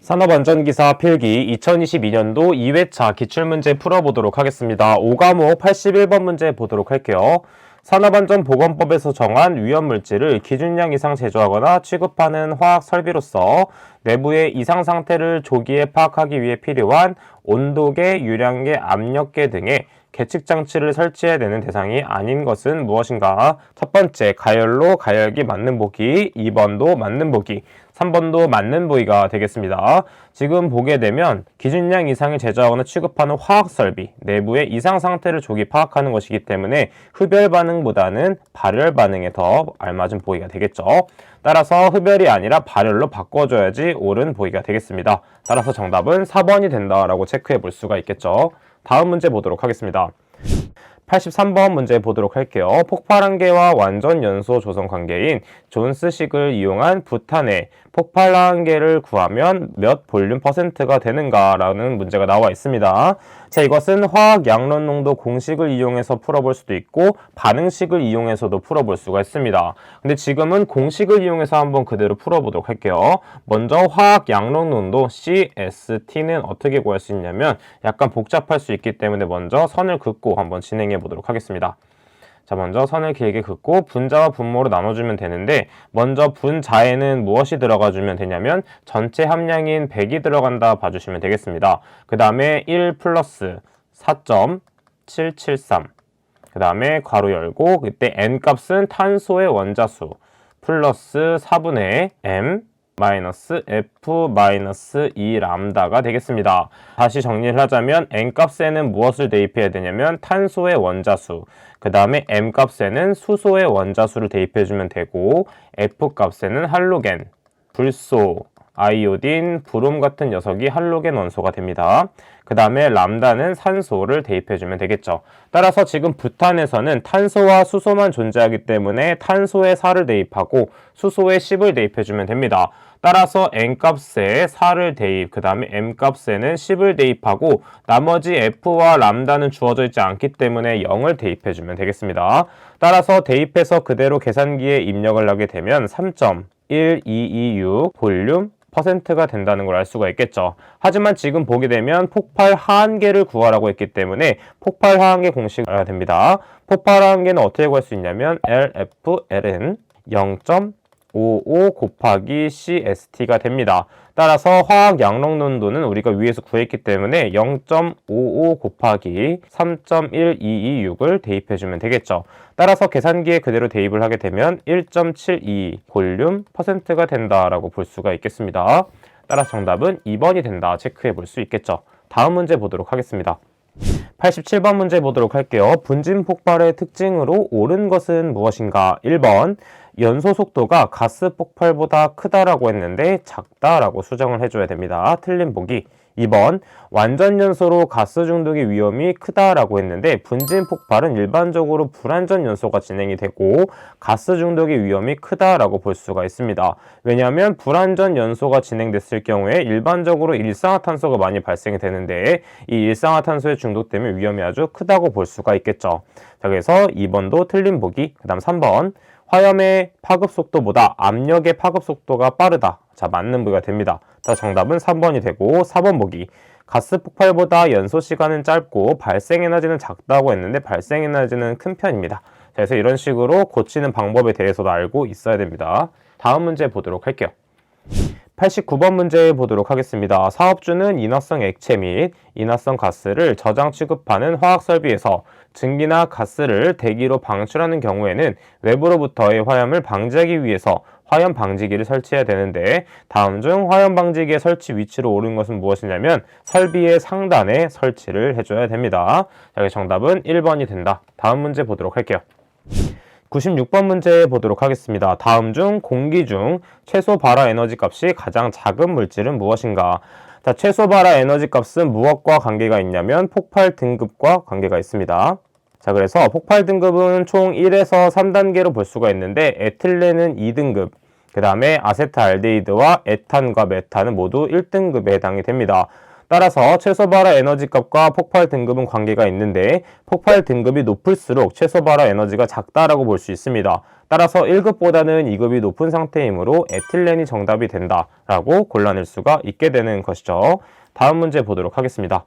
산업안전기사 필기 2022년도 2회차 기출문제 풀어보도록 하겠습니다. 5과목 81번 문제 보도록 할게요. 산업안전보건법에서 정한 위험물질을 기준량 이상 제조하거나 취급하는 화학설비로서 내부의 이상 상태를 조기에 파악하기 위해 필요한 온도계, 유량계, 압력계 등의 계측장치를 설치해야 되는 대상이 아닌 것은 무엇인가? 첫 번째, 가열로 가열기 맞는 보기, 2번도 맞는 보기, 3번도 맞는 보기가 되겠습니다. 지금 보게 되면 기준량 이상을 제조하거나 취급하는 화학설비, 내부의 이상 상태를 조기 파악하는 것이기 때문에 흡열 반응보다는 발열 반응에 더 알맞은 보기가 되겠죠. 따라서 흡열이 아니라 발열로 바꿔줘야지 옳은 보기가 되겠습니다. 따라서 정답은 4번이 된다라고 체크해 볼 수가 있겠죠. 다음 문제 보도록 하겠습니다. 83번 문제 보도록 할게요. 폭발한 개와 완전 연소 조성 관계인 존스식을 이용한 부탄의 폭발한 개를 구하면 몇 볼륨 퍼센트가 되는가 라는 문제가 나와 있습니다. 자, 이것은 화학 양론 농도 공식을 이용해서 풀어볼 수도 있고 반응식을 이용해서도 풀어볼 수가 있습니다. 근데 지금은 공식을 이용해서 한번 그대로 풀어보도록 할게요. 먼저 화학 양론 농도 CST는 어떻게 구할 수 있냐면 약간 복잡할 수 있기 때문에 먼저 선을 긋고 한번 진행해 보도록 하겠습니다. 자, 먼저 선을 길게 긋고 분자와 분모로 나눠주면 되는데 먼저 분자에는 무엇이 들어가주면 되냐면 전체 함량인 100이 들어간다 봐주시면 되겠습니다. 그 다음에 1 플러스 4.773 그 다음에 괄호 열고 그때 N값은 탄소의 원자수 플러스 4분의 M 마이너스 F 마이너스 2 람다가 되겠습니다. 다시 정리를 하자면 N값에는 무엇을 대입해야 되냐면 탄소의 원자수, 그 다음에 M값에는 수소의 원자수를 대입해주면 되고 F값에는 할로겐, 불소, 아이오딘, 브롬 같은 녀석이 할로겐 원소가 됩니다. 그 다음에 람다는 산소를 대입해주면 되겠죠. 따라서 지금 부탄에서는 탄소와 수소만 존재하기 때문에 탄소에 4를 대입하고 수소에 10을 대입해주면 됩니다. 따라서 N값에 4를 대입, 그 다음에 M값에는 10을 대입하고 나머지 F와 람다는 주어져 있지 않기 때문에 0을 대입해주면 되겠습니다. 따라서 대입해서 그대로 계산기에 입력을 하게 되면 3.1226 볼륨 퍼센트가 된다는 걸 알 수가 있겠죠. 하지만 지금 보게 되면 폭발 하한계를 구하라고 했기 때문에 폭발 하한계 공식을 알아야 됩니다. 폭발 하한계는 어떻게 구할 수 있냐면 LFL은 0.55 곱하기 CST가 됩니다. 따라서 화학 양록논도는 우리가 위에서 구했기 때문에 0.55 곱하기 3.1226을 대입해주면 되겠죠. 따라서 계산기에 그대로 대입을 하게 되면 1.72 볼륨 퍼센트가 된다라고 볼 수가 있겠습니다. 따라서 정답은 2번이 된다 체크해 볼 수 있겠죠. 다음 문제 보도록 하겠습니다. 87번 문제 보도록 할게요. 분진 폭발의 특징으로 옳은 것은 무엇인가? 1번 연소 속도가 가스 폭발보다 크다라고 했는데 작다라고 수정을 해줘야 됩니다. 틀린 보기. 2번 완전 연소로 가스 중독의 위험이 크다라고 했는데 분진 폭발은 일반적으로 불완전 연소가 진행이 되고 가스 중독의 위험이 크다라고 볼 수가 있습니다. 왜냐하면 불완전 연소가 진행됐을 경우에 일반적으로 일산화탄소가 많이 발생이 되는데 이 일산화탄소에 중독되면 위험이 아주 크다고 볼 수가 있겠죠. 자, 그래서 2번도 틀린 보기. 그 다음 3번 화염의 파급 속도보다 압력의 파급 속도가 빠르다. 자, 맞는 보기가 됩니다. 자, 정답은 3번이 되고 4번 보기. 가스 폭발보다 연소 시간은 짧고 발생 에너지는 작다고 했는데 발생 에너지는 큰 편입니다. 자, 그래서 이런 식으로 고치는 방법에 대해서도 알고 있어야 됩니다. 다음 문제 보도록 할게요. 89번 문제 보도록 하겠습니다. 사업주는 인화성 액체 및 인화성 가스를 저장 취급하는 화학설비에서 증기나 가스를 대기로 방출하는 경우에는 외부로부터의 화염을 방지하기 위해서 화염 방지기를 설치해야 되는데 다음 중 화염 방지기의 설치 위치로 옳은 것은 무엇이냐면 설비의 상단에 설치를 해줘야 됩니다. 자, 정답은 1번이 된다. 다음 문제 보도록 할게요. 96번 문제 보도록 하겠습니다. 다음 중 공기 중 최소 발화 에너지 값이 가장 작은 물질은 무엇인가? 자, 최소 발화 에너지 값은 무엇과 관계가 있냐면 폭발 등급과 관계가 있습니다. 자, 그래서 폭발 등급은 총 1에서 3단계로 볼 수가 있는데 에틸렌은 2등급, 그 다음에 아세트알데히드와 에탄과 메탄은 모두 1등급에 해당이 됩니다. 따라서 최소 발화 에너지 값과 폭발 등급은 관계가 있는데 폭발 등급이 높을수록 최소 발화 에너지가 작다라고 볼 수 있습니다. 따라서 1급보다는 2급이 높은 상태이므로 에틸렌이 정답이 된다라고 골라낼 수가 있게 되는 것이죠. 다음 문제 보도록 하겠습니다.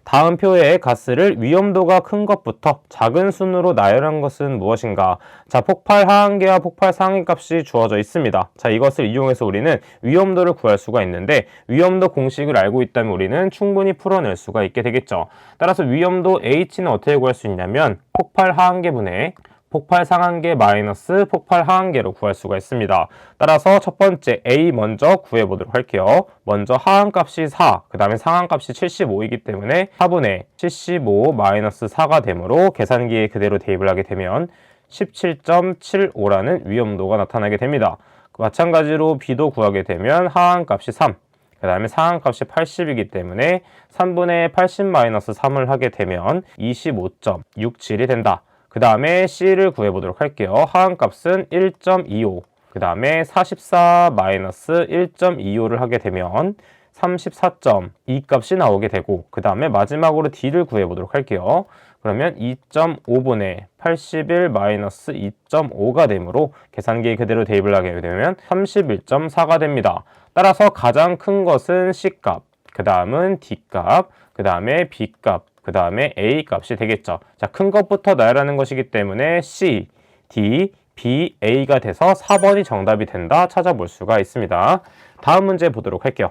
다음 표의 가스를 위험도가 큰 것부터 작은 순으로 나열한 것은 무엇인가? 자, 폭발 하한계와 폭발 상한 값이 주어져 있습니다. 자, 이것을 이용해서 우리는 위험도를 구할 수가 있는데 위험도 공식을 알고 있다면 우리는 충분히 풀어낼 수가 있게 되겠죠. 따라서 위험도 H는 어떻게 구할 수 있냐면 폭발 하한계분의 폭발 상한계 마이너스 폭발 하한계로 구할 수가 있습니다. 따라서 첫 번째 A 먼저 구해보도록 할게요. 먼저 하한값이 4, 그 다음에 상한값이 75이기 때문에 4분의 75 마이너스 4가 되므로 계산기에 그대로 대입을 하게 되면 17.75라는 위험도가 나타나게 됩니다. 마찬가지로 B도 구하게 되면 하한값이 3, 그 다음에 상한값이 80이기 때문에 3분의 80 마이너스 3을 하게 되면 25.67이 된다. 그 다음에 C를 구해보도록 할게요. 하한값은 1.25, 그 다음에 44 마이너스 1.25를 하게 되면 34.2 값이 나오게 되고, 그 다음에 마지막으로 D를 구해보도록 할게요. 그러면 2.5분의 81 마이너스 2.5가 되므로 계산기에 그대로 대입을 하게 되면 31.4가 됩니다. 따라서 가장 큰 것은 C값, 그 다음은 D값, 그 다음에 B값, 그 다음에 A 값이 되겠죠. 자, 큰 것부터 나열하는 것이기 때문에 C, D, B, A가 돼서 4번이 정답이 된다 찾아볼 수가 있습니다. 다음 문제 보도록 할게요.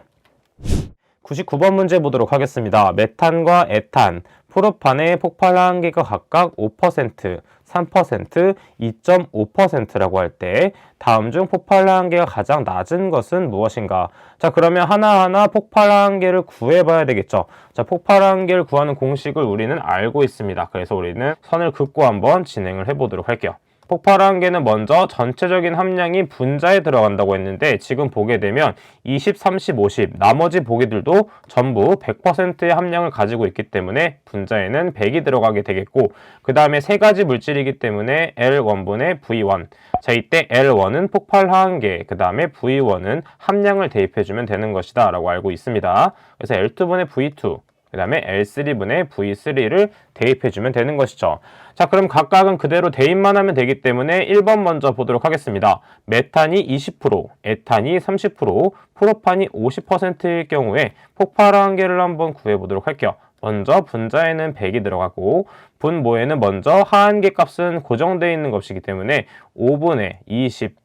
99번 문제 보도록 하겠습니다. 메탄과 에탄, 프로판의 폭발 하한계가 각각 5%, 3%, 2.5%라고 할 때 다음 중 폭발 하한계가 가장 낮은 것은 무엇인가? 자, 그러면 하나하나 폭발 하한계를 구해봐야 되겠죠. 자, 폭발 하한계를 구하는 공식을 우리는 알고 있습니다. 그래서 우리는 선을 긋고 한번 진행을 해보도록 할게요. 폭발 하한계는 먼저 전체적인 함량이 분자에 들어간다고 했는데 지금 보게 되면 20, 30, 50 나머지 보기들도 전부 100%의 함량을 가지고 있기 때문에 분자에는 100이 들어가게 되겠고, 그 다음에 세 가지 물질이기 때문에 L1분의 V1. 자, 이때 L1은 폭발 하한계, 그 다음에 V1은 함량을 대입해주면 되는 것이다 라고 알고 있습니다. 그래서 L2분의 V2, 그 다음에 L3분의 V3를 대입해주면 되는 것이죠. 자, 그럼 각각은 그대로 대입만 하면 되기 때문에 1번 먼저 보도록 하겠습니다. 메탄이 20%, 에탄이 30%, 프로판이 50%일 경우에 폭발 하한계를 한번 구해보도록 할게요. 먼저 분자에는 100이 들어가고 분모에는 먼저 하한계 값은 고정되어 있는 것이기 때문에 5분의 20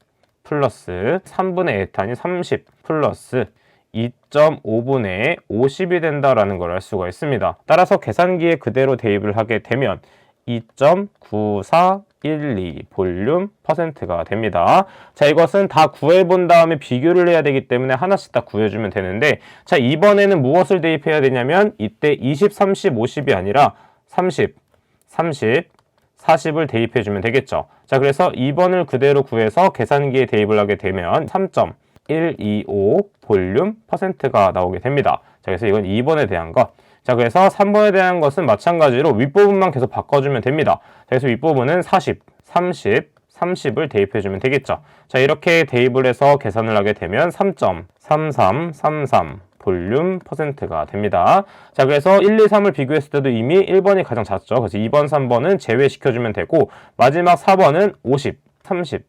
플러스 3분의 에탄이 30 플러스 2.5분의 50이 된다라는 걸 알 수가 있습니다. 따라서 계산기에 그대로 대입을 하게 되면 2.9412 볼륨 %가 됩니다. 자, 이것은 다 구해본 다음에 비교를 해야 되기 때문에 하나씩 다 구해주면 되는데, 자, 이번에는 무엇을 대입해야 되냐면 이때 20, 30, 50이 아니라 30, 30, 40을 대입해주면 되겠죠. 자, 그래서 2번을 그대로 구해서 계산기에 대입을 하게 되면 3.125 볼륨 %가 나오게 됩니다. 자, 그래서 이건 2번에 대한 것. 자, 그래서 3번에 대한 것은 마찬가지로 윗부분만 계속 바꿔주면 됩니다. 자, 그래서 윗부분은 40, 30, 30을 대입해주면 되겠죠. 자, 이렇게 대입을 해서 계산을 하게 되면 3.3333 볼륨 %가 됩니다. 자, 그래서 1, 2, 3을 비교했을 때도 이미 1번이 가장 작죠. 그래서 2번, 3번은 제외시켜주면 되고 마지막 4번은 50, 30,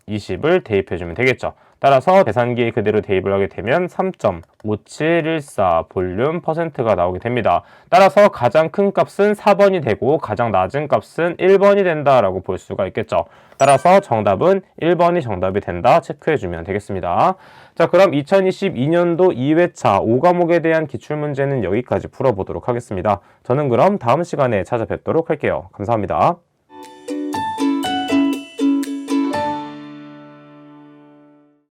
20을 대입해주면 되겠죠. 따라서 계산기에 그대로 대입을 하게 되면 3.5714 볼륨 %가 나오게 됩니다. 따라서 가장 큰 값은 4번이 되고 가장 낮은 값은 1번이 된다라고 볼 수가 있겠죠. 따라서 정답은 1번이 정답이 된다 체크해주면 되겠습니다. 자, 그럼 2022년도 2회차 5과목에 대한 기출문제는 여기까지 풀어보도록 하겠습니다. 저는 그럼 다음 시간에 찾아뵙도록 할게요. 감사합니다.